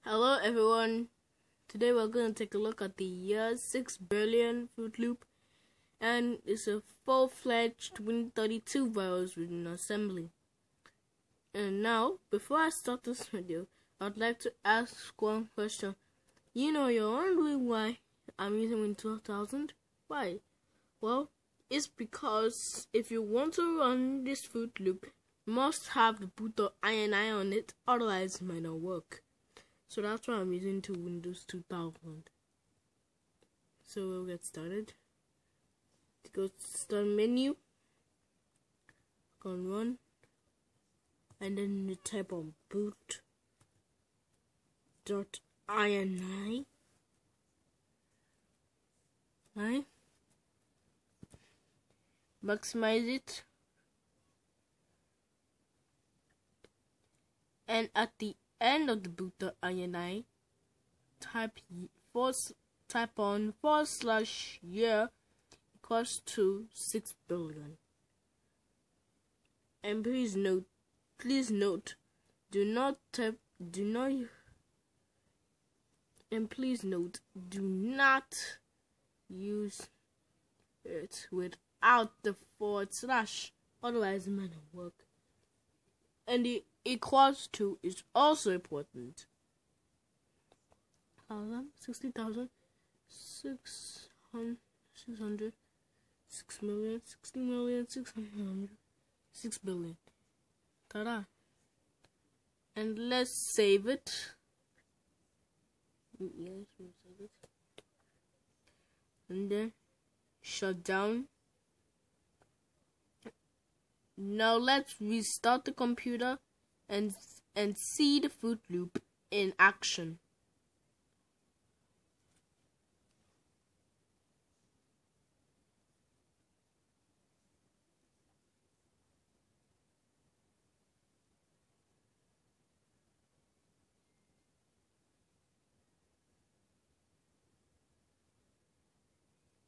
Hello everyone, today we're going to take a look at the year 6 billion Fruit Loop, and it's a full-fledged Win32 virus with an assembly. And now, before I start this video, I'd like to ask one question. You're wondering why I'm using Win 2000? Why? Well, it's because if you want to run this Fruit Loop, you must have the boot.ini on it, otherwise it might not work. So that's why I'm using Windows 2000. So we'll get started. Go to start menu, on run, and then you type on boot.ini. Right? Maximize it, and at the end of the boot.ini, type on /year equals to 6 billion. And please note, do not use it without the /, otherwise it might not work. And the equals to is also important. 60,000, 600, 6 million, 60 million, 600, 6 billion. Ta-da! And let's save it. Yes, we'll save it. And then shut down. Now let's restart the computer and see the Fruit Loop in action.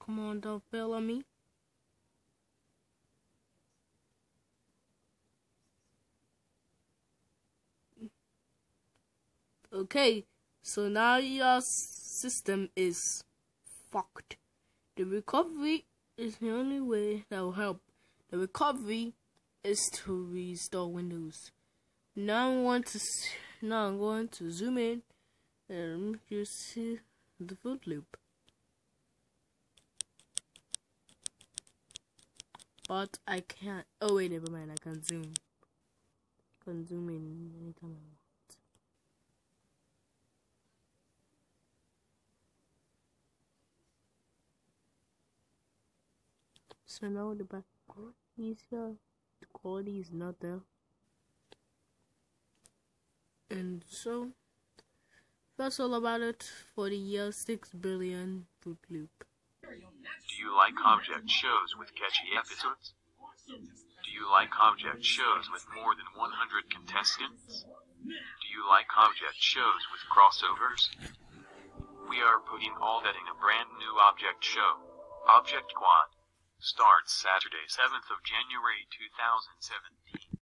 Come on, don't fail on me. Okay, so now your system is fucked. The recovery is the only way that will help. The recovery is to restore Windows. Now I'm going to zoom in and you see the Fruit Loop. But I can't. Oh wait, never mind. I can zoom. I can zoom in anytime I want. So now the background is here. The quality is not there. And so that's all about it for the year 6 billion Fruit Loop. Do you like object shows with catchy episodes? Do you like object shows with more than 100 contestants? Do you like object shows with crossovers? We are putting all that in a brand new object show, Object Quad. Starts Saturday, 7th of January 2017.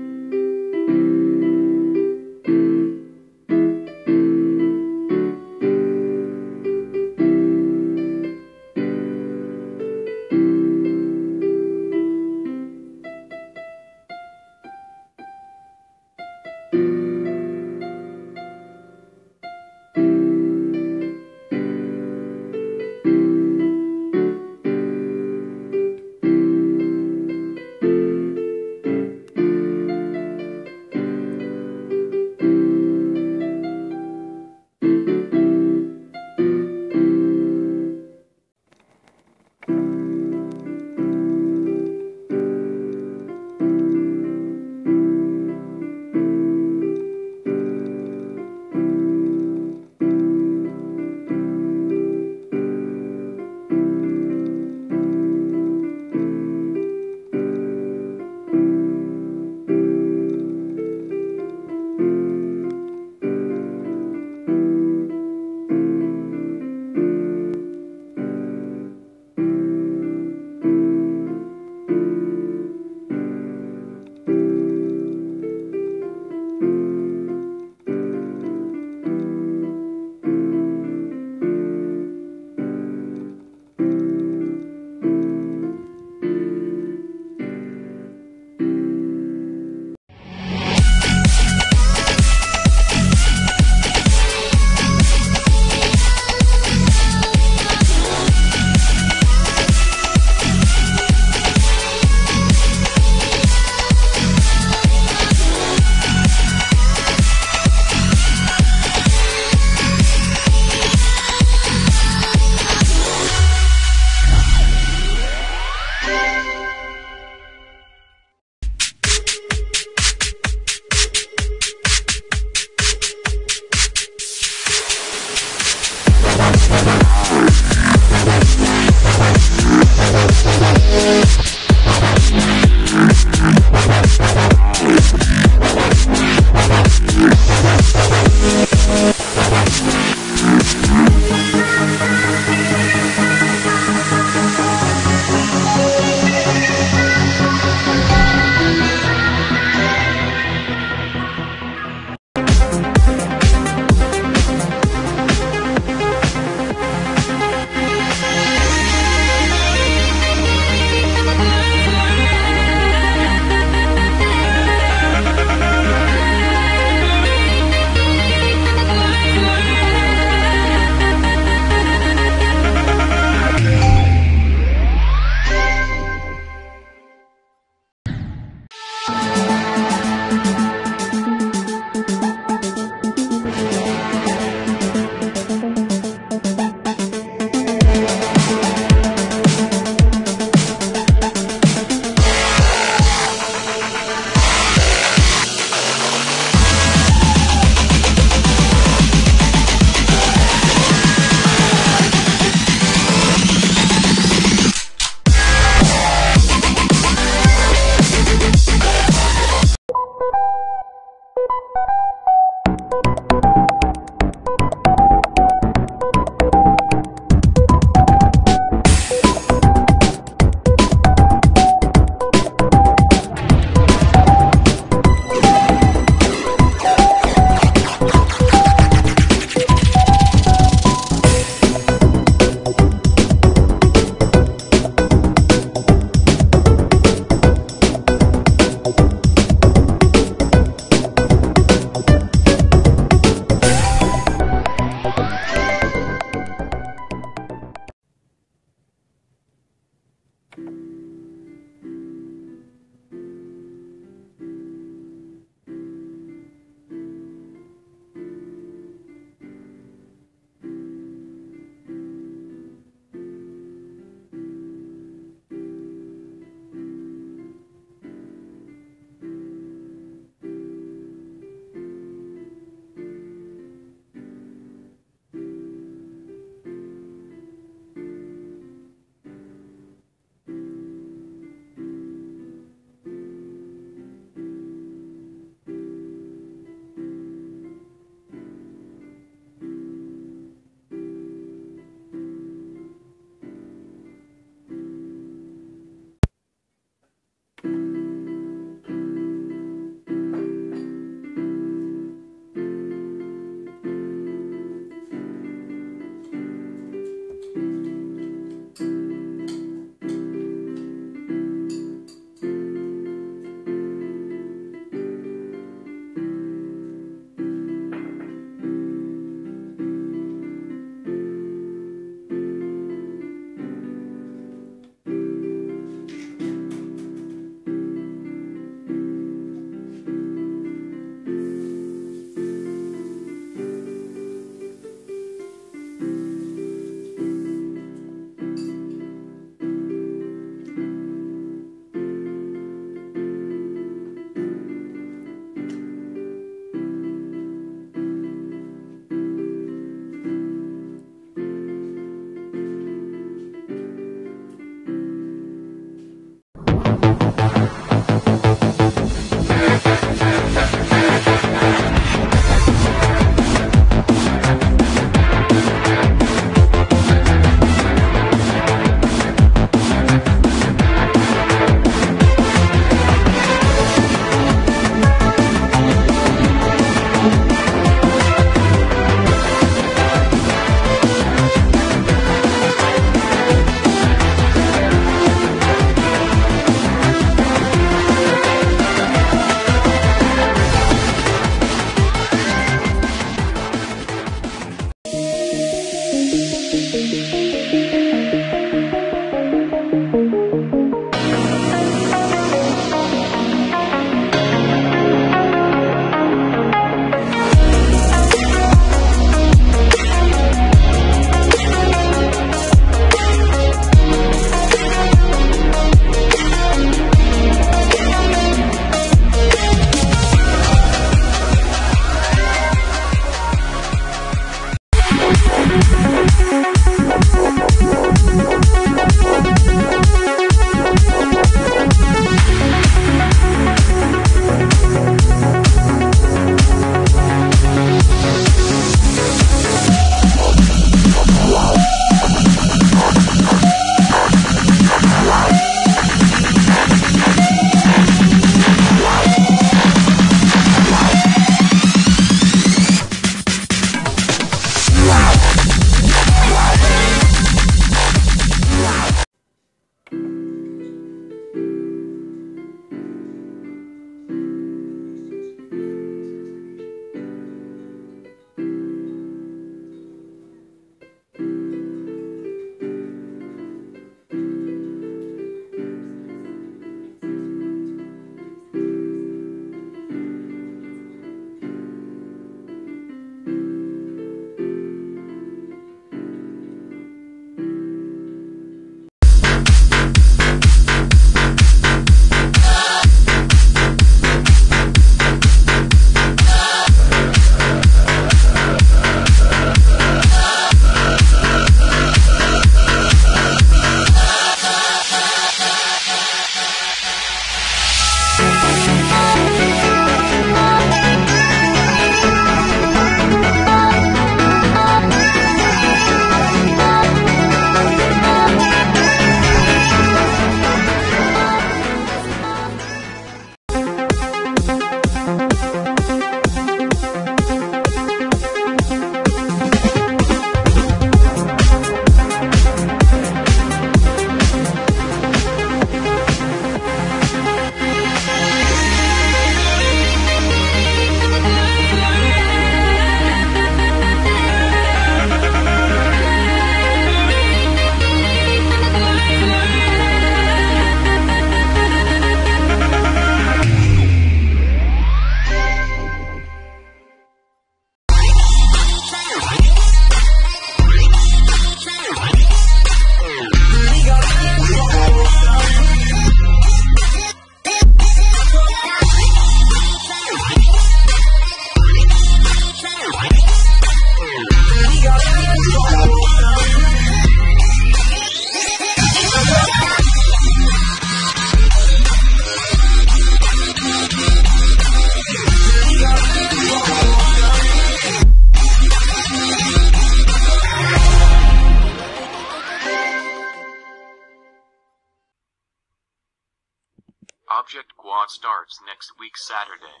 Object Quad starts next week Saturday.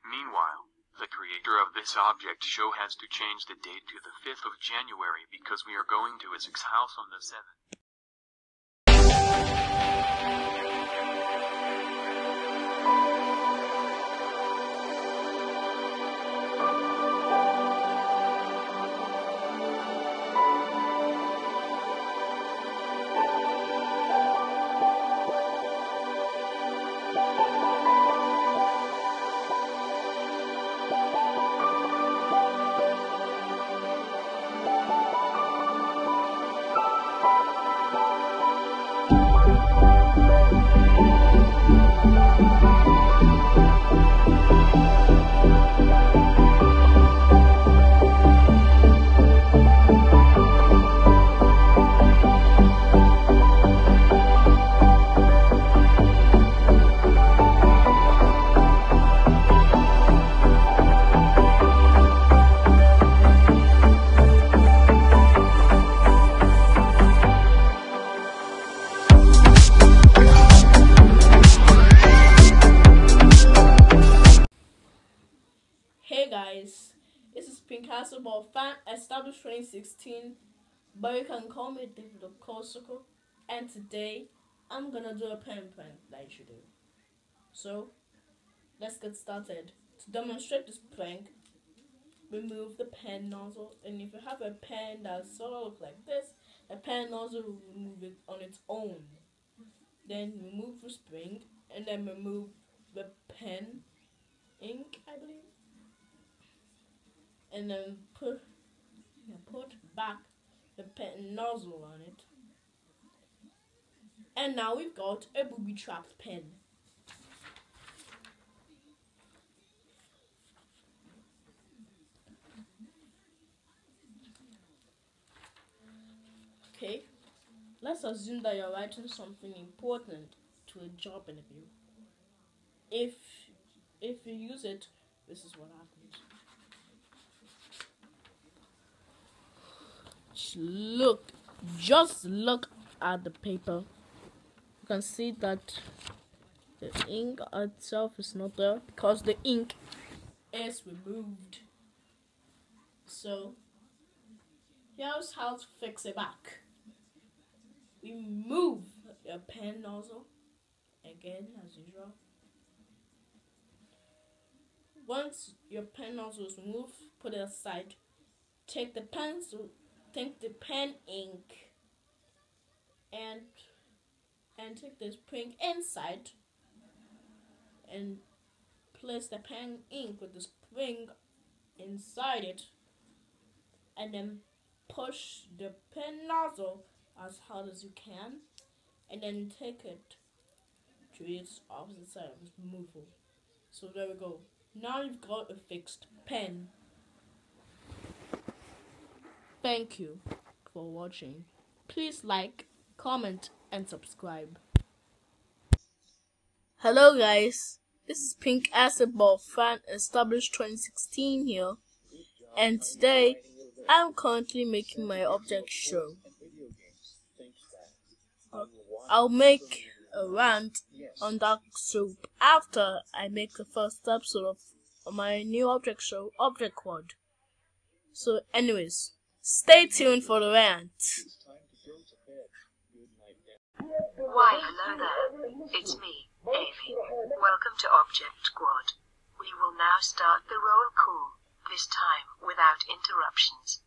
Meanwhile, the creator of this object show has to change the date to the 5th of January because we are going to his house on the 7th. Hey guys, this is Pink Hasselball fan, established 2016, but you can call me David Okosoko, and today I'm gonna do a pen prank that you should do. So, let's get started. To demonstrate this prank, remove the pen nozzle, and if you have a pen that sort of looks like this, the pen nozzle will remove it on its own. Then remove the spring, and then remove the pen ink, I believe. And then put back the pen nozzle on it. And now we've got a booby-trapped pen. Okay, let's assume that you're writing something important to a job interview. If you use it, this is what happens. Just look at the paper. You can see that the ink itself is not there because the ink is removed. So here's how to fix it back. Remove your pen nozzle again as usual. Once your pen nozzle is removed, put it aside. Take the pencil. Take the pen ink and take the spring inside and place the pen ink with the spring inside it, and then push the pen nozzle as hard as you can, and then take it to its opposite side of its removal. So there we go. Now you've got a fixed pen. Thank you for watching. Please like, comment, and subscribe. Hello guys, this is Pink Hasselball fan, established 2016 here, and today I'm currently making my object show. I'll make a rant on Dark Soup after I make the first episode of my new object show, Object Quad. So anyways, stay tuned for the rant. Why, hello there. It's me, Amy. Welcome to Object Quad. We will now start the roll call, this time without interruptions.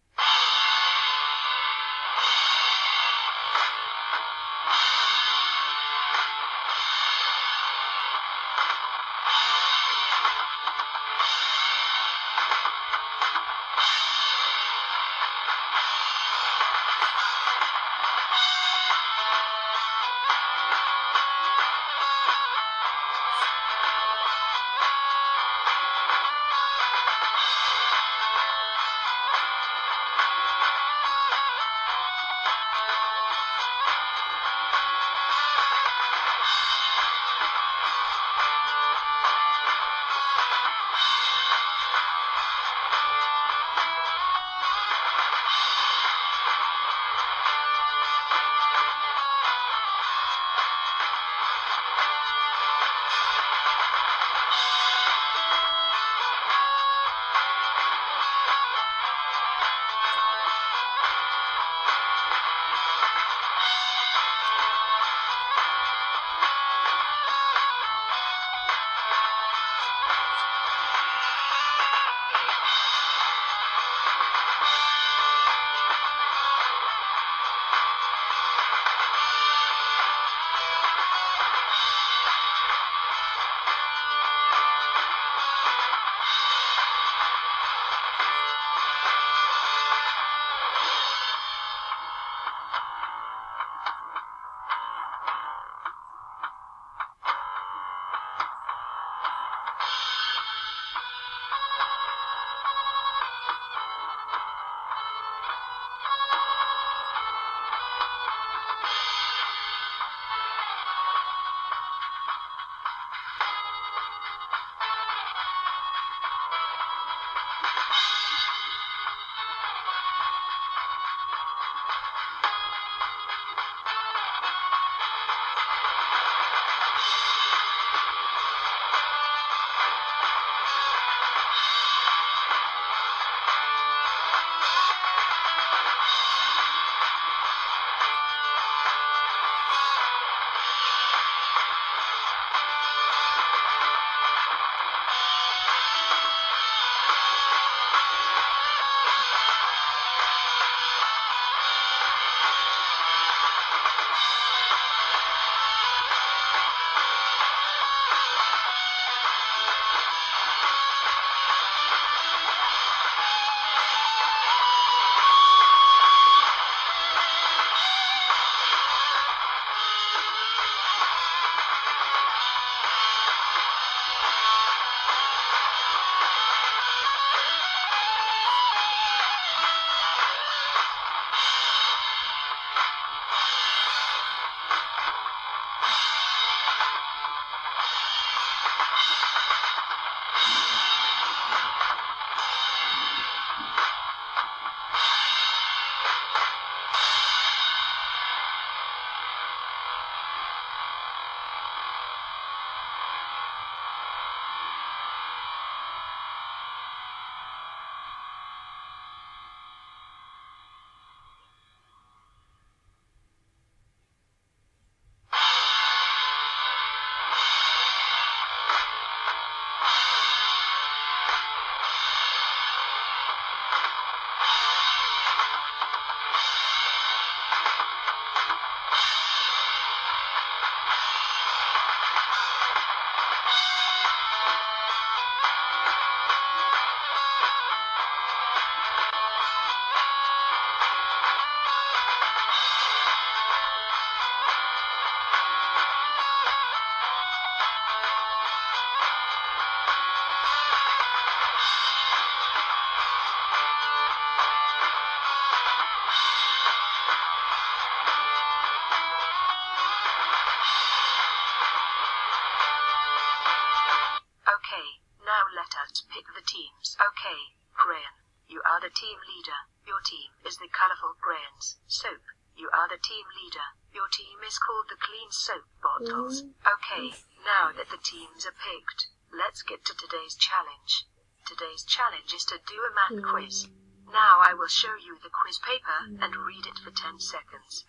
leader. Your team is the Colorful Crayons. Soap, you are the team leader. Your team is called the Clean Soap Bottles. Okay, now that the teams are picked, let's get to today's challenge. Today's challenge is to do a math quiz. Now I will show you the quiz paper and read it for 10 seconds.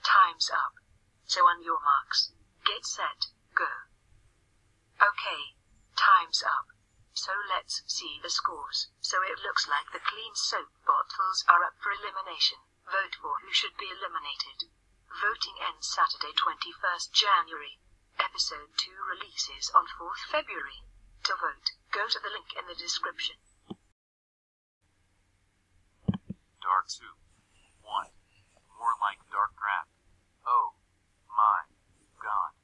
Time's up. So on your marks, get set, go. Okay, time's up. So let's see the scores. So it looks like the Clean Soap Bottles are up for elimination. Vote for who should be eliminated. Voting ends Saturday 21st January. Episode 2 releases on 4th February. To vote, go to the link in the description. Dark soup. 1. More like dark crap. Oh. My. God.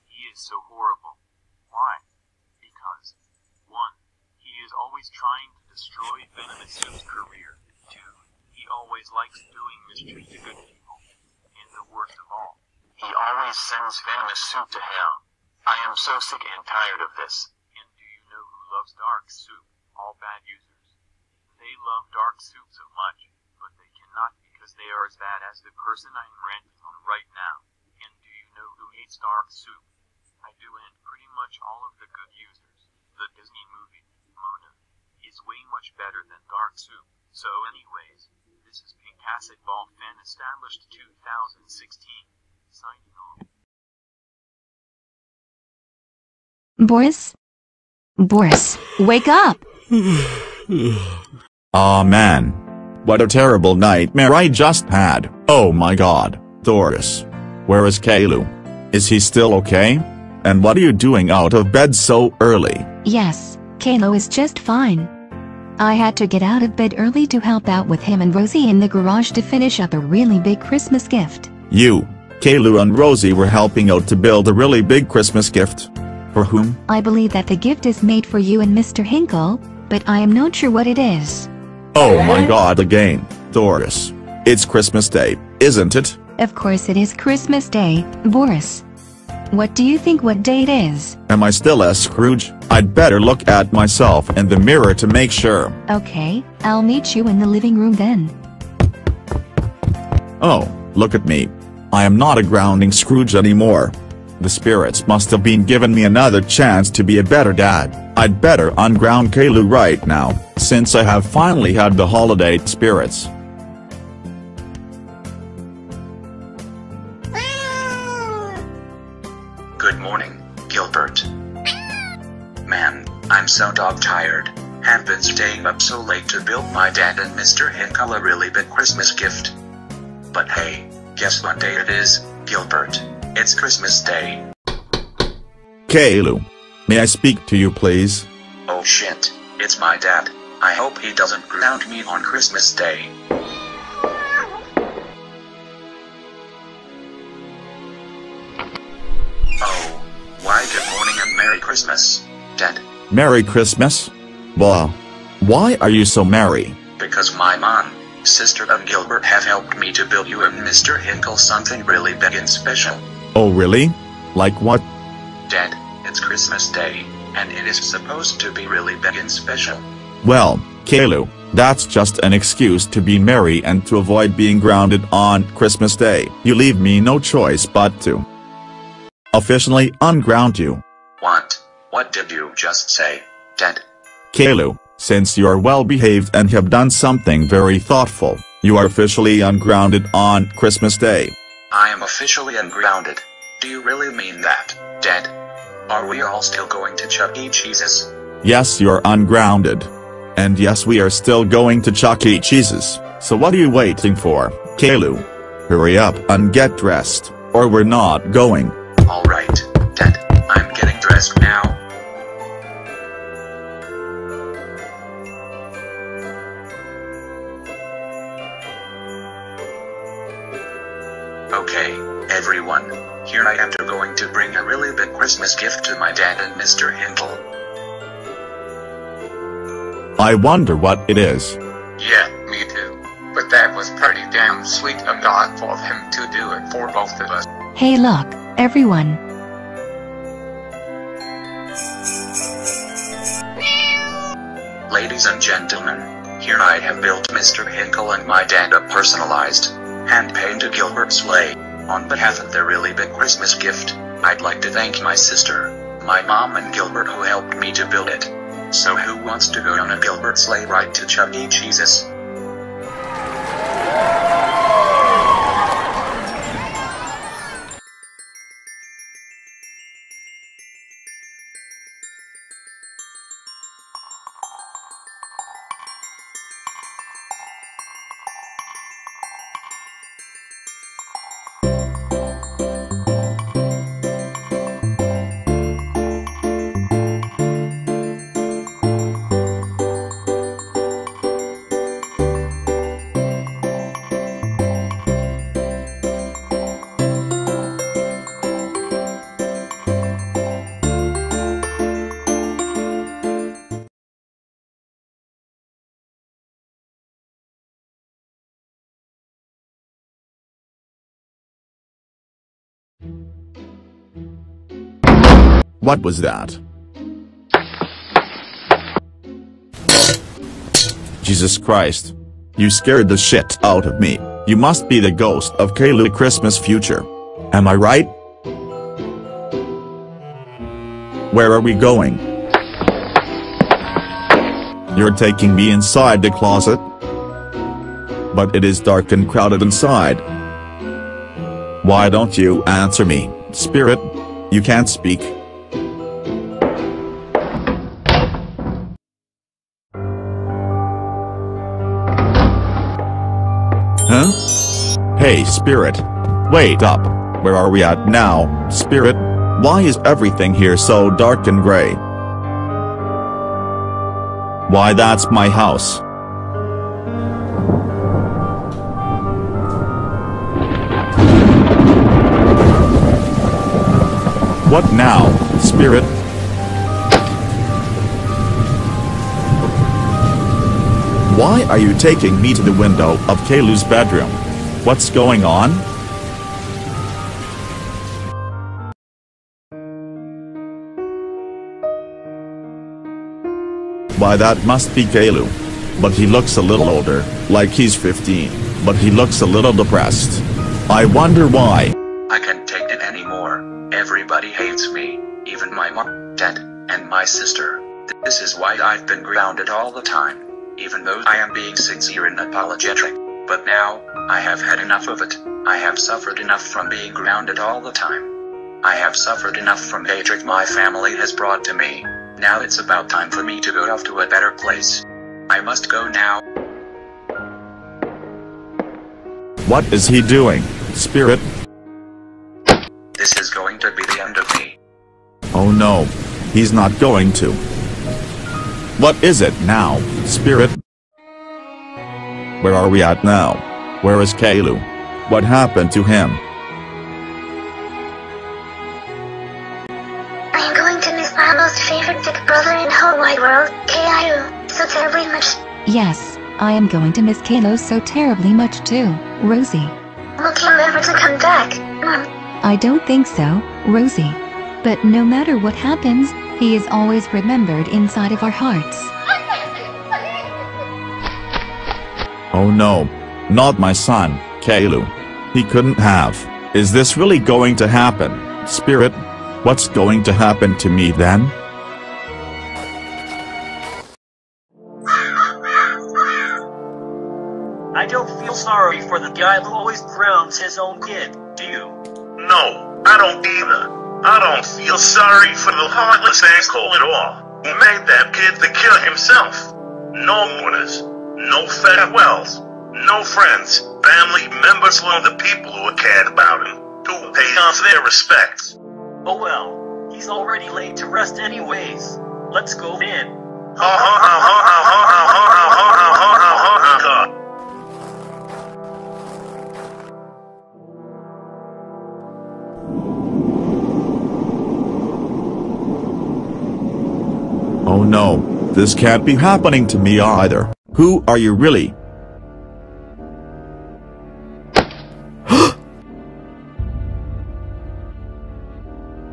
He is so horrible. Why? Because. 1. He is always trying to destroy Venomous Soup's career. 2. He always likes doing mischief to good people. And the worst of all, he always sends Venomous Soup to hell. I am so sick and tired of this. And do you know who loves Dark Soup? All bad users. They love Dark Soup so much, but they cannot because they are as bad as the person I am ranting on right now. And do you know who hates Dark Soup? I do, and pretty much all of the good users. The Disney movie, Mona, is way much better than Dark Soup. So anyways, this is Pink Acid Ball Fan Established 2016. Signing off. Boris? Boris, wake up! Aw man. What a terrible nightmare I just had. Oh my god, Doris. Where is Caillou? Is he still okay? And what are you doing out of bed so early? Yes, Caillou is just fine. I had to get out of bed early to help out with him and Rosie in the garage to finish up a really big Christmas gift. You, Caillou and Rosie were helping out to build a really big Christmas gift. For whom? I believe that the gift is made for you and Mr. Hinkle, but I am not sure what it is. Oh my god again, Doris. It's Christmas Day, isn't it? Of course it is Christmas Day, Boris. What do you think what day it is? Am I still a Scrooge? I'd better look at myself in the mirror to make sure. Okay, I'll meet you in the living room then. Oh, look at me. I am not a grounding Scrooge anymore. The spirits must have been giving me another chance to be a better dad. I'd better unground Caillou right now, since I have finally had the holiday spirits. Good morning, Gilbert. Man, I'm so dog tired. Have been staying up so late to build my dad and Mr. Hinkle a really big Christmas gift. But hey, guess what day it is, Gilbert? It's Christmas Day. Caillou. May I speak to you please? Oh shit, it's my dad. I hope he doesn't ground me on Christmas Day. Oh, why good morning and Merry Christmas, Dad. Merry Christmas? Blah. Why are you so merry? Because my mom, sister and Gilbert have helped me to build you and Mr. Hinkle something really big and special. Oh really? Like what? Dad, it's Christmas Day, and it is supposed to be really big and special. Well, Caillou, that's just an excuse to be merry and to avoid being grounded on Christmas Day. You leave me no choice but to officially unground you. What did you just say, Dad? Caillou, since you are well behaved and have done something very thoughtful, you are officially ungrounded on Christmas Day. I am officially ungrounded. Do you really mean that, Dad? Are we all still going to Chuck E. Cheese's? Yes, you're ungrounded. And yes, we are still going to Chuck E. Cheese's. So what are you waiting for, Caillou? Hurry up and get dressed, or we're not going. Alright, Dad, I'm getting dressed now. Okay, everyone, here I am going to bring a really big Christmas gift to my dad and Mr. Hinkle. I wonder what it is. Yeah, me too. But that was pretty damn sweet and thoughtful of him to do it for both of us. Hey look, everyone. Ladies and gentlemen, here I have built Mr. Hinkle and my dad a personalized, hand-painted Gilbert sleigh. On behalf of the really big Christmas gift, I'd like to thank my sister, my mom and Gilbert who helped me to build it. So who wants to go on a Gilbert sleigh ride to Chuck E. Cheese's? What was that? Jesus Christ. You scared the shit out of me. You must be the ghost of Caillou Christmas future. Am I right? Where are we going? You're taking me inside the closet? But it is dark and crowded inside. Why don't you answer me, spirit? You can't speak. Huh? Hey spirit. Wait up. Where are we at now, spirit? Why is everything here so dark and gray? Why, that's my house. What now, spirit? Why are you taking me to the window of Caillou's bedroom? What's going on? Why, that must be Caillou. But he looks a little older, like he's 15, but he looks a little depressed. I wonder why. I can't take it anymore. Everybody hates me, even my mom, dad, and my sister. This is why I've been grounded all the time. Even though I am being sincere and apologetic. But now, I have had enough of it. I have suffered enough from being grounded all the time. I have suffered enough from hatred my family has brought to me. Now it's about time for me to go off to a better place. I must go now. What is he doing, spirit? This is going to be the end of me. Oh no, he's not going to. What is it now, spirit? Where are we at now? Where is Caillou? What happened to him? I am going to miss my most favorite big brother in the whole wide world, Caillou, so terribly much. Yes, I am going to miss Caillou so terribly much too, Rosie. Will Caillou ever to come back, Mom? I don't think so, Rosie. But no matter what happens, he is always remembered inside of our hearts. Oh no, not my son, Caillou. He couldn't have. Is this really going to happen, spirit? What's going to happen to me then? I don't feel sorry for the guy who always grounds his own kid, do you? No, I don't either. I don't feel sorry for the heartless asshole at all, who made that kid to kill himself. No mourners, no farewells, no friends, family members, or the people who cared about him, to pay off their respects. Oh well, he's already laid to rest anyways. Let's go in. Oh no, this can't be happening to me either. Who are you really?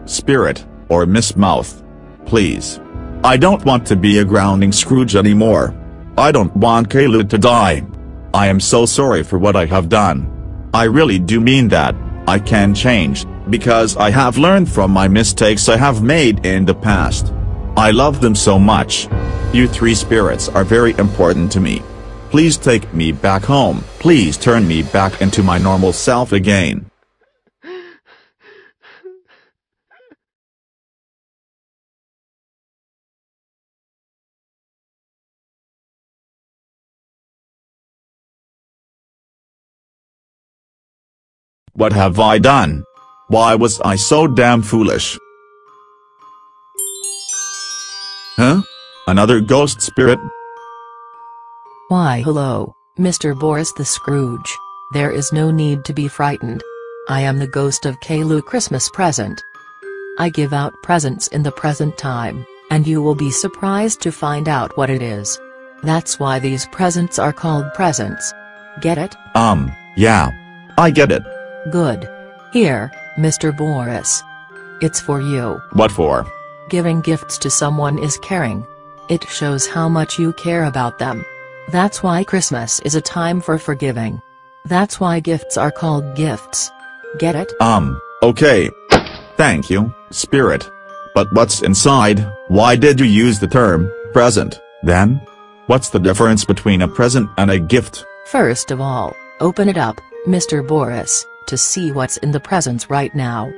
Spirit, or Miss Mouth. Please. I don't want to be a grounding Scrooge anymore. I don't want Caillou to die. I am so sorry for what I have done. I really do mean that. I can change, because I have learned from my mistakes I have made in the past. I love them so much. You three spirits are very important to me. Please take me back home. Please turn me back into my normal self again. What have I done? Why was I so damn foolish? Huh? Another ghost spirit? Why hello, Mr. Boris the Scrooge. There is no need to be frightened. I am the ghost of Caillou Christmas present. I give out presents in the present time, and you will be surprised to find out what it is. That's why these presents are called presents. Get it? Yeah. I get it. Good. Here, Mr. Boris. It's for you. What for? Giving gifts to someone is caring. It shows how much you care about them. That's why Christmas is a time for forgiving. That's why gifts are called gifts. Get it? Okay. Thank you, Spirit. But what's inside? Why did you use the term present, then? What's the difference between a present and a gift? First of all, open it up, Mr. Boris, to see what's in the presents right now.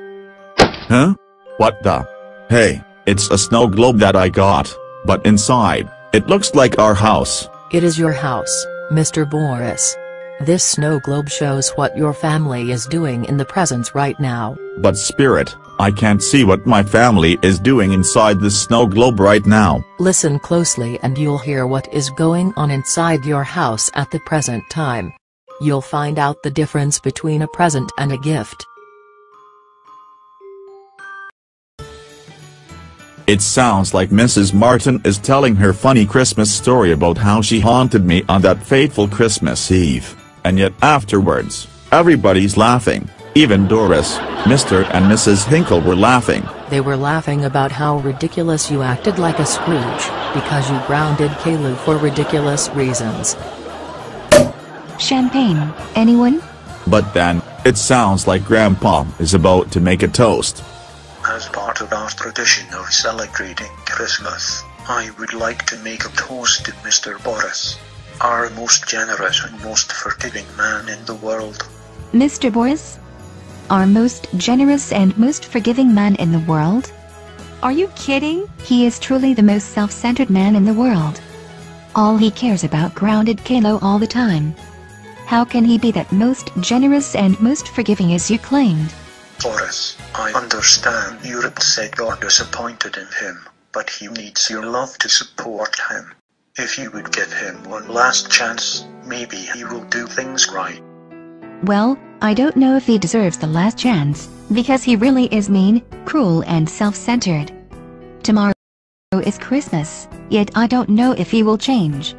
Huh? What the? Hey, it's a snow globe that I got, but inside, it looks like our house. It is your house, Mr. Boris. This snow globe shows what your family is doing in the presents right now. But Spirit, I can't see what my family is doing inside this snow globe right now. Listen closely and you'll hear what is going on inside your house at the present time. You'll find out the difference between a present and a gift. It sounds like Mrs. Martin is telling her funny Christmas story about how she haunted me on that fateful Christmas Eve, and yet afterwards, everybody's laughing. Even Doris, Mr. and Mrs. Hinkle were laughing. They were laughing about how ridiculous you acted like a Scrooge, because you grounded Caillou for ridiculous reasons. Champagne, anyone? But then, it sounds like Grandpa is about to make a toast. As part of our tradition of celebrating Christmas, I would like to make a toast to Mr. Boris, our most generous and most forgiving man in the world. Mr. Boris? Our most generous and most forgiving man in the world? Are you kidding? He is truly the most self-centered man in the world. All he cares about grounded Caillou all the time. How can he be that most generous and most forgiving as you claimed? Boris, I understand you're upset or disappointed in him, but he needs your love to support him. If you would give him one last chance, maybe he will do things right. Well, I don't know if he deserves the last chance, because he really is mean, cruel and self-centered. Tomorrow is Christmas, yet I don't know if he will change.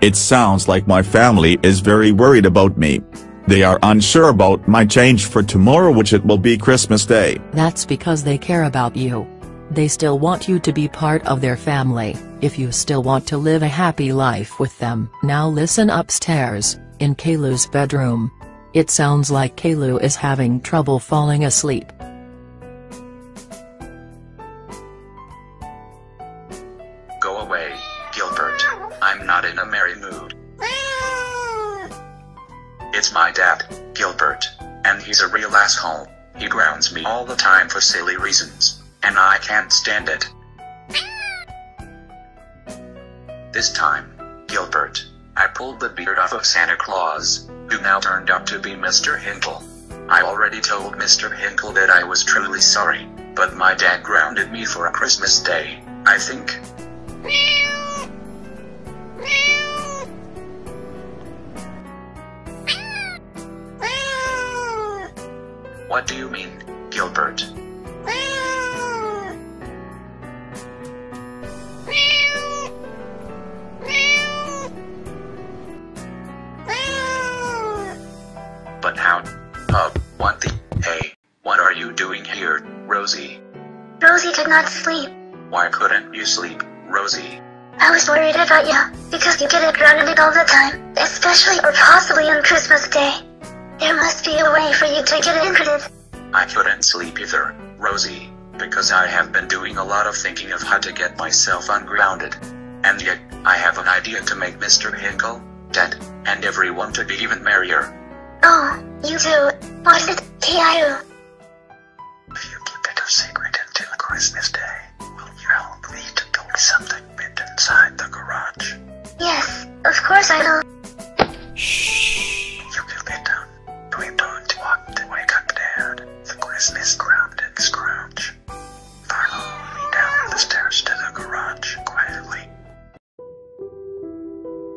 It sounds like my family is very worried about me. They are unsure about my change for tomorrow, which it will be Christmas Day. That's because they care about you. They still want you to be part of their family, if you still want to live a happy life with them. Now listen upstairs, in Caillou's bedroom. It sounds like Caillou is having trouble falling asleep. Go away, Gilbert. I'm not in a merry mood. It's my dad, Gilbert, and he's a real asshole. He grounds me all the time for silly reasons, and I can't stand it. This time, Gilbert, I pulled the beard off of Santa Claus, who now turned out to be Mr. Hinkle. I already told Mr. Hinkle that I was truly sorry, but my dad grounded me for a Christmas Day, I think. What do you mean, Gilbert? But how? What the? Hey, what are you doing doing here, Rosie? Rosie did not sleep. Why couldn't you sleep, Rosie? I was worried about you, because you get grounded all the time, especially or possibly on Christmas Day. There must be a way for you to get included. I couldn't sleep either, Rosie, because I have been doing a lot of thinking of how to get myself ungrounded. And yet, I have an idea to make Mr. Hinkle, Dad, and everyone to be even merrier. Oh, you do. What is it, K.I.U.? If you keep it a secret until Christmas Day, will you help me to build something big inside the garage? Yes, of course I will. Shh. You can get down. We don't want to wake up Dad, the Christmas grounded Scrooge. Follow me down the stairs to the garage quietly.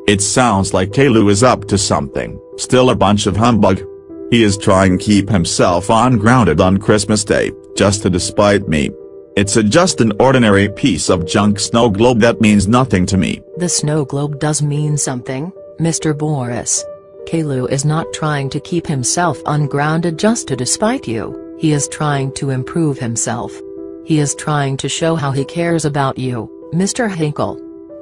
It sounds like Caillou is up to something. Still a bunch of humbug. He is trying to keep himself ungrounded on Christmas Day, just to despite me. It's just an ordinary piece of junk snow globe that means nothing to me. The snow globe does mean something, Mr. Boris. Caillou is not trying to keep himself ungrounded just to despite you, he is trying to improve himself. He is trying to show how he cares about you, Mr. Hinkle.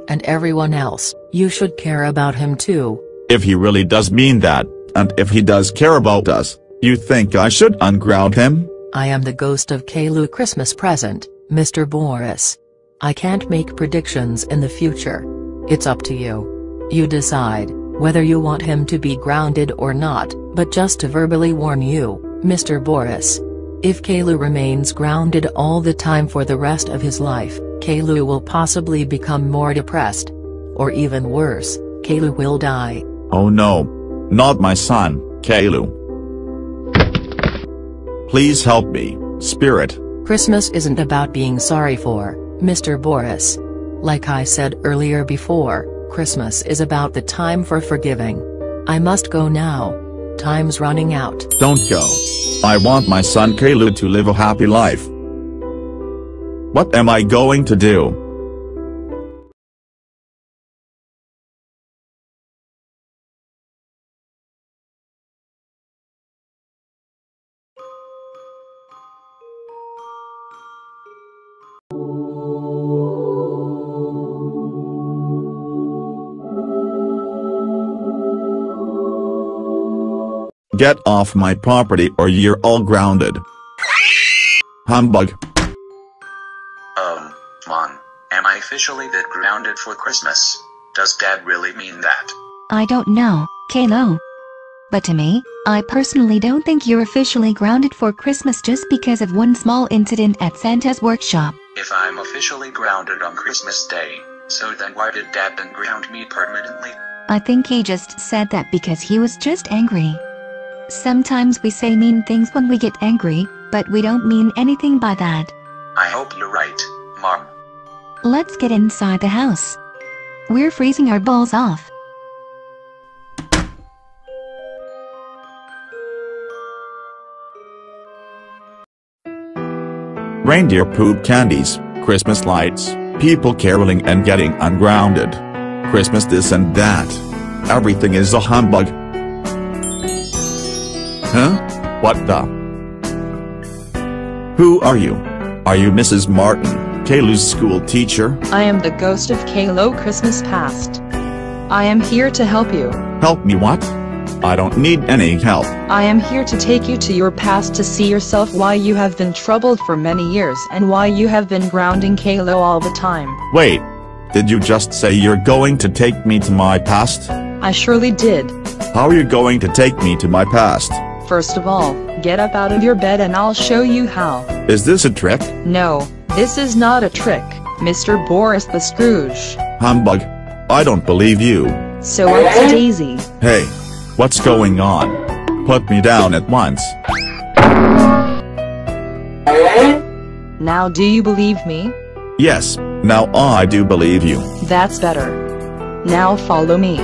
And everyone else, you should care about him too. If he really does mean that, and if he does care about us, you think I should unground him? I am the ghost of Caillou Christmas present, Mr. Boris. I can't make predictions in the future. It's up to you. You decide whether you want him to be grounded or not, but just to verbally warn you, Mr. Boris. If Caillou remains grounded all the time for the rest of his life, Caillou will possibly become more depressed. Or even worse, Caillou will die. Oh no. Not my son, Caillou. Please help me, Spirit. Christmas isn't about being sorry for, Mr. Boris. Like I said earlier before, Christmas is about the time for forgiving. I must go now. Time's running out. Don't go. I want my son Caillou to live a happy life. What am I going to do? Get off my property or you're all grounded. Humbug. Mom, am I officially that grounded for Christmas? Does Dad really mean that? I don't know, Caillou. But to me, I personally don't think you're officially grounded for Christmas just because of one small incident at Santa's workshop. If I'm officially grounded on Christmas Day, so then why did Dad then ground me permanently? I think he just said that because he was just angry. Sometimes we say mean things when we get angry, but we don't mean anything by that. I hope you're right, Mom. Let's get inside the house. We're freezing our balls off. Reindeer poop candies, Christmas lights, people caroling and getting ungrounded. Christmas this and that. Everything is a humbug. Huh? What the? Who are you? Are you Mrs. Martin, Caillou's school teacher? I am the ghost of Caillou Christmas past. I am here to help you. Help me what? I don't need any help. I am here to take you to your past to see yourself why you have been troubled for many years and why you have been grounding Caillou all the time. Wait. Did you just say you're going to take me to my past? I surely did. How are you going to take me to my past? First of all, get up out of your bed and I'll show you how. Is this a trick? No, this is not a trick, Mr. Boris the Scrooge. Humbug. I don't believe you. So it's Daisy. Hey, what's going on? Put me down at once. Now do you believe me? Yes, now I do believe you. That's better. Now follow me.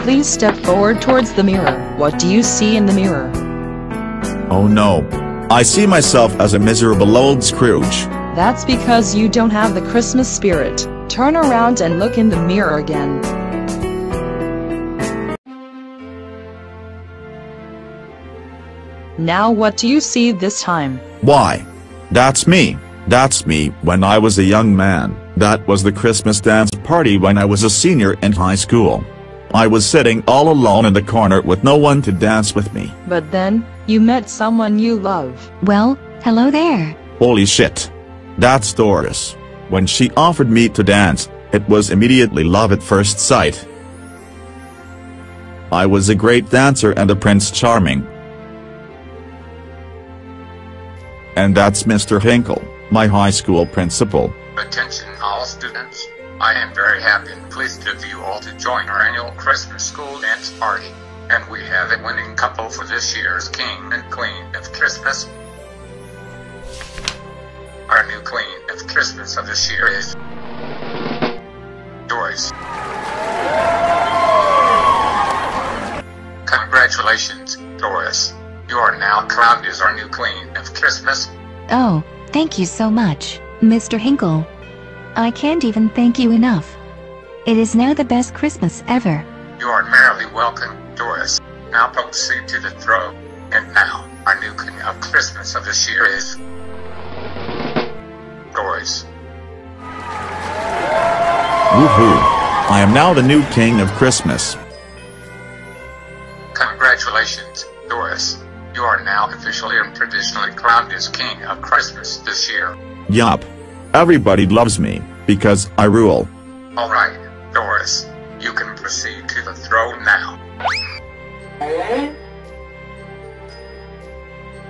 Please step forward towards the mirror. What do you see in the mirror? Oh no. I see myself as a miserable old Scrooge. That's because you don't have the Christmas spirit. Turn around and look in the mirror again. Now what do you see this time? Why? That's me. That's me when I was a young man. That was the Christmas dance party when I was a senior in high school. I was sitting all alone in the corner with no one to dance with me. But then, you met someone you love. Well, hello there. Holy shit. That's Doris. When she offered me to dance, it was immediately love at first sight. I was a great dancer and a Prince Charming. And that's Mr. Hinkle, my high school principal. Attention all students. I am very happy and pleased of you all to join our annual Christmas school dance party. And we have a winning couple for this year's King and Queen of Christmas. Our new Queen of Christmas of this year is Doris. Congratulations, Doris. You are now crowned as our new Queen of Christmas. Oh, thank you so much, Mr. Hinkle. I can't even thank you enough. It is now the best Christmas ever. You are merrily welcome, Doris. Now proceed to the throne. And now, our new King of Christmas of this year is Doris. Woohoo! I am now the new King of Christmas. Congratulations, Doris. You are now officially and traditionally crowned as King of Christmas this year. Yup. Everybody loves me, because I rule. Alright, Doris. You can proceed to the throne now.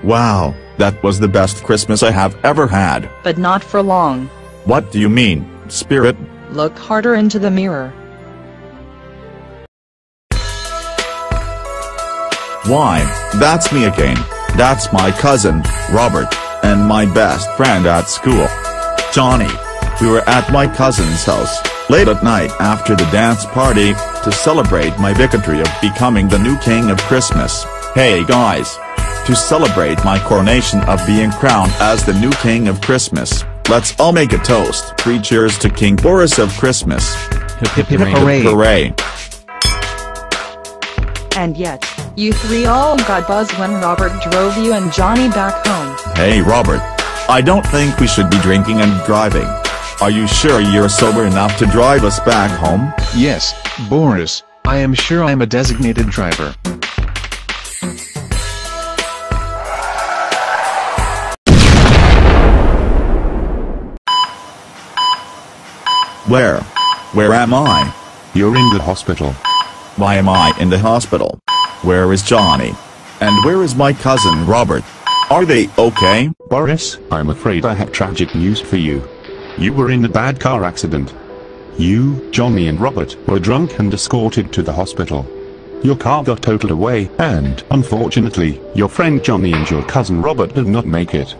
Wow, that was the best Christmas I have ever had. But not for long. What do you mean, Spirit? Look harder into the mirror. Why, that's me again. That's my cousin, Robert, and my best friend at school, Johnny. We were at my cousin's house, late at night after the dance party, to celebrate my victory of becoming the new King of Christmas. Hey guys! To celebrate my coronation of being crowned as the new King of Christmas, let's all make a toast. 3 cheers to King Boris of Christmas. Hip hip hip hooray. Hooray. And yet, you 3 all got buzzed when Robert drove you and Johnny back home. Hey Robert. I don't think we should be drinking and driving. Are you sure you're sober enough to drive us back home? Yes, Boris, I am sure I'm a designated driver. Where am I? You're in the hospital. Why am I in the hospital? Where is Johnny? And where is my cousin Robert? Are they okay? Boris, I'm afraid I have tragic news for you. You were in a bad car accident. You, Johnny and Robert were drunk and escorted to the hospital. Your car got totaled away, and, unfortunately, your friend Johnny and your cousin Robert did not make it.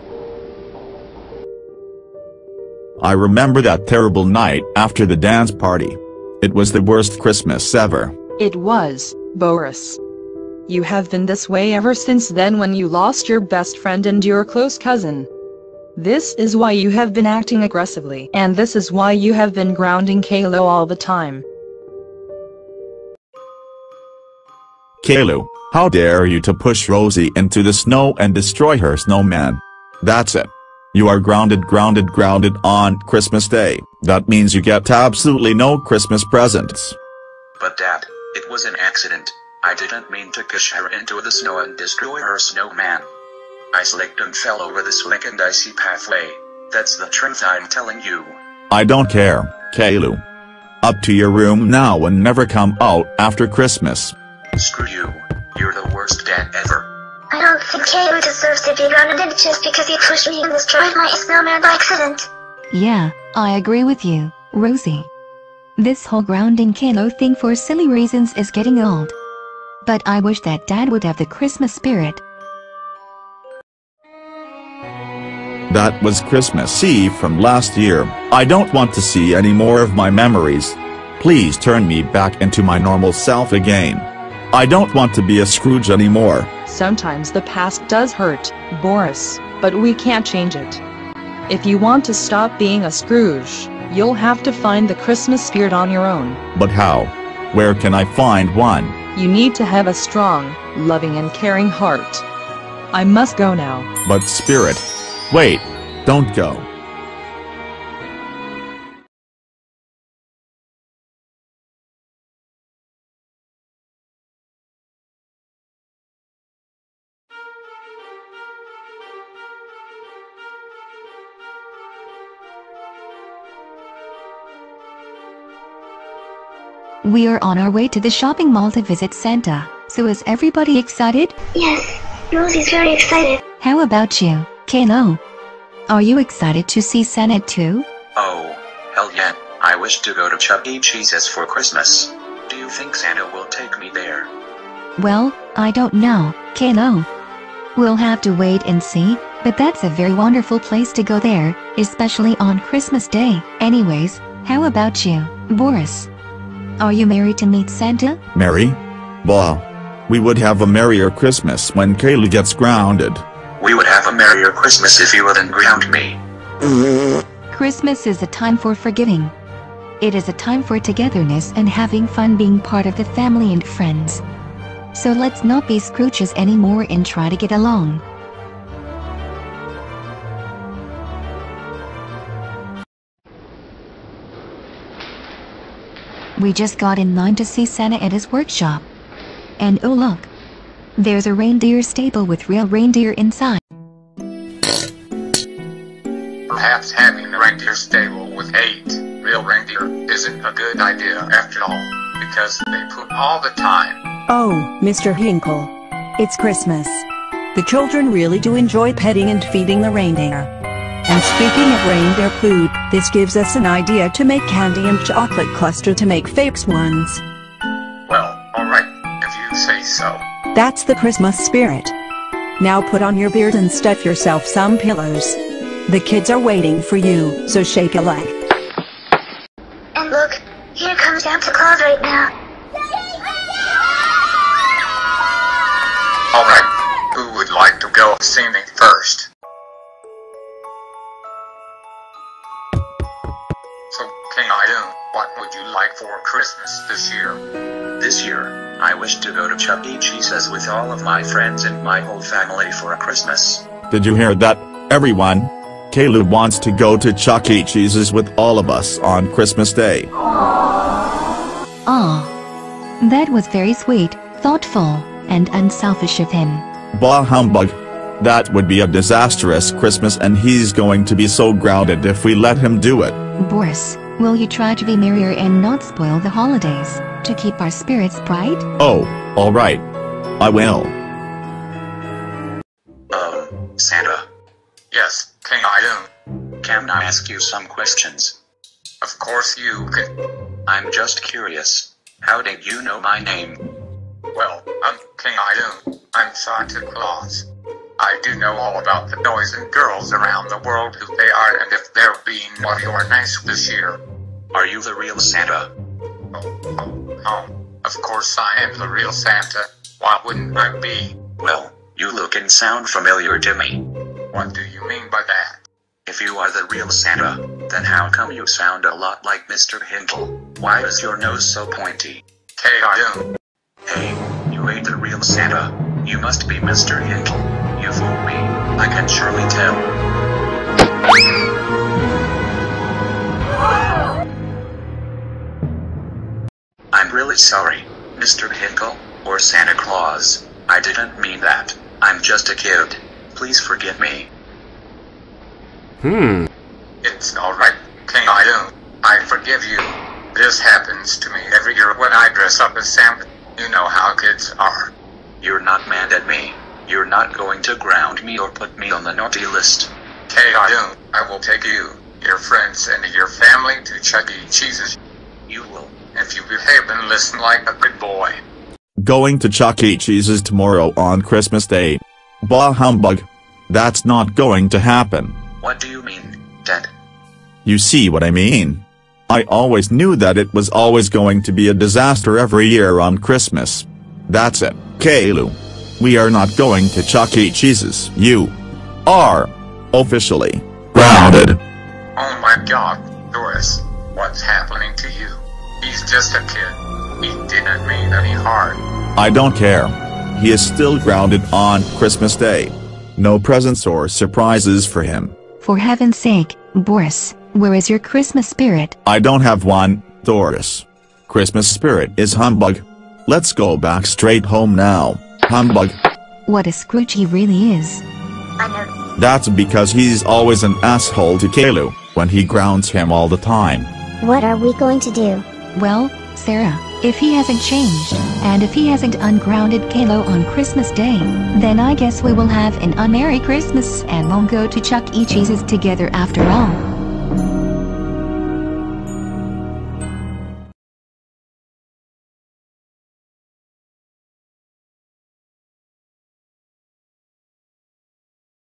I remember that terrible night after the dance party. It was the worst Christmas ever. It was, Boris. You have been this way ever since then when you lost your best friend and your close cousin. This is why you have been acting aggressively, and this is why you have been grounding Kaylo all the time. Kaylo, how dare you to push Rosie into the snow and destroy her snowman? That's it. You are grounded on Christmas Day. That means you get absolutely no Christmas presents. But Dad, it was an accident. I didn't mean to push her into the snow and destroy her snowman. I slipped and fell over the slick and icy pathway. That's the truth I'm telling you. I don't care, Kaylo. Up to your room now and never come out after Christmas. Screw you. You're the worst dad ever. I don't think Kaylo deserves to be grounded just because he pushed me and destroyed my snowman by accident. Yeah, I agree with you, Rosie. This whole grounding Kaylo thing for silly reasons is getting old. But I wish that Dad would have the Christmas spirit. That was Christmas Eve from last year. I don't want to see any more of my memories. Please turn me back into my normal self again. I don't want to be a Scrooge anymore. Sometimes the past does hurt, Boris, but we can't change it. If you want to stop being a Scrooge, you'll have to find the Christmas spirit on your own. But how? Where can I find one? You need to have a strong, loving and caring heart. I must go now. But Spirit, wait, don't go. We are on our way to the shopping mall to visit Santa, so is everybody excited? Yes, Rosie's very excited. How about you, Kalo? Are you excited to see Santa too? Oh, hell yeah, I wish to go to Chuck E. Cheese's for Christmas. Do you think Santa will take me there? Well, I don't know, Kalo. We'll have to wait and see, but that's a very wonderful place to go there, especially on Christmas Day. Anyways, how about you, Boris? Are you married to meet Santa? Merry? Well, we would have a merrier Christmas when Kaylee gets grounded. We would have a merrier Christmas if you wouldn't ground me. Christmas is a time for forgiving. It is a time for togetherness and having fun being part of the family and friends. So let's not be Scrooges anymore and try to get along. We just got in line to see Santa at his workshop. And oh look! There's a reindeer stable with real reindeer inside. Perhaps having a reindeer stable with 8 real reindeer isn't a good idea after all, because they poop all the time. Oh, Mr. Hinkle. It's Christmas. The children really do enjoy petting and feeding the reindeer. And speaking of reindeer food, this gives us an idea to make candy and chocolate cluster to make fakes ones. Well, alright, if you say so. That's the Christmas spirit. Now put on your beard and stuff yourself some pillows. The kids are waiting for you, so shake a leg. And look, here comes Santa Claus right now. Alright, who would like to go singing first? So, King Idun, what would you like for Christmas this year? This year, I wish to go to Chuck E. Cheese's with all of my friends and my whole family for a Christmas. Did you hear that, everyone? Kaylu wants to go to Chuck E. Cheese's with all of us on Christmas Day. Aw. That was very sweet, thoughtful, and unselfish of him. Bah humbug. That would be a disastrous Christmas and he's going to be so grounded if we let him do it. Boris, will you try to be merrier and not spoil the holidays, to keep our spirits bright? Oh, alright. I will. Santa. Yes, King Idun. Can I ask you some questions? Of course you can. I'm just curious. How did you know my name? Well, I'm King Idun. I'm Santa Claus. I do know all about the boys and girls around the world, who they are and if they're being naughty or nice this year. Are you the real Santa? Oh, of course I am the real Santa. Why wouldn't I be? Well, you look and sound familiar to me. What do you mean by that? If you are the real Santa, then how come you sound a lot like Mr. Hinkle? Why is your nose so pointy? Hey, Idun. Hey, you ain't the real Santa. You must be Mr. Hinkle. You fooled me. I can surely tell. I'm really sorry, Mr. Hinkle, or Santa Claus. I didn't mean that. I'm just a kid. Please forgive me. It's alright, King Idun. I forgive you. This happens to me every year when I dress up as Santa. You know how kids are. You're not mad at me. You're not going to ground me or put me on the naughty list. Hey Idun, I will take you, your friends, and your family to Chuck E. Cheese's. You will. If you behave and listen like a good boy. Going to Chuck E. Cheese's tomorrow on Christmas Day. Bah humbug. That's not going to happen. What do you mean, Dad? You see what I mean? I always knew that it was always going to be a disaster every year on Christmas. That's it, Kaylu. We are not going to Chuck E. Cheese's. You are officially grounded. Oh my God, Doris, what's happening to you? He's just a kid. He didn't mean any harm. I don't care. He is still grounded on Christmas Day. No presents or surprises for him. For heaven's sake, Boris, where is your Christmas spirit? I don't have one, Doris. Christmas spirit is humbug. Let's go back straight home now, humbug. What a Scrooge he really is. I know. That's because he's always an asshole to Caillou, when he grounds him all the time. What are we going to do? Well, Sarah, if he hasn't changed, and if he hasn't ungrounded Caillou on Christmas Day, then I guess we will have an unmerry Christmas and won't go to Chuck E. Cheese's together after all.